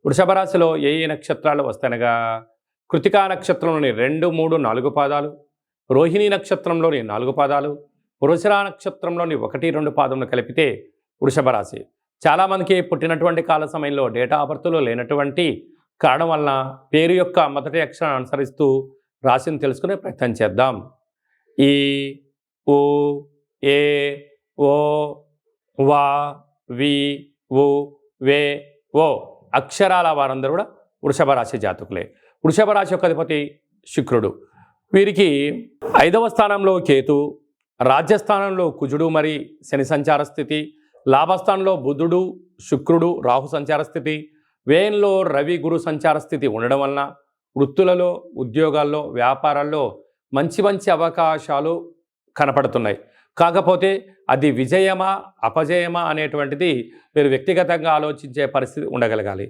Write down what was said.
వృషభ రాశిలో ఏ ఏ నక్షత్రాలు వస్తాయనగా కృతికా నక్షత్రంలోని 2, 3, 4 పాదాలు, రోహిణీ నక్షత్రంలోని 4 పాదాలు, వృషరా నక్షత్రంలోని 1, 2 పాదములు కలిపితే వృషభ రాశి. చాలామందికి పుట్టినటువంటి కాల సమయంలో డేటా ఆఫ్ బర్త్లో లేనటువంటి కారణం వలన పేరు యొక్క మొదటి అక్షరాన్ని అనుసరిస్తూ రాశిని తెలుసుకునే ప్రయత్నం చేద్దాం. ఈ, ఉ, ఏ, ఓ, వా, వి, ఉ, వే, ఓ అక్షరాల వారందరూ కూడా వృషభ రాశి జాతకులే. వృషభ రాశి యొక్క అధిపతి శుక్రుడు. వీరికి 5వ స్థానంలో కేతు, రాజ్యస్థానంలో కుజుడు మరి శని సంచార స్థితి, లాభస్థానంలో బుధుడు, శుక్రుడు, రాహు సంచార స్థితి, వ్యయంలో రవి, గురు సంచార స్థితి ఉండడం వలన వృత్తులలో, ఉద్యోగాల్లో, వ్యాపారాల్లో మంచి మంచి అవకాశాలు కనపడుతున్నాయి. కాకపోతే అది విజయమా అపజయమా అనేటువంటిది మీరు వ్యక్తిగతంగా ఆలోచించే పరిస్థితి ఉండగలగాలి.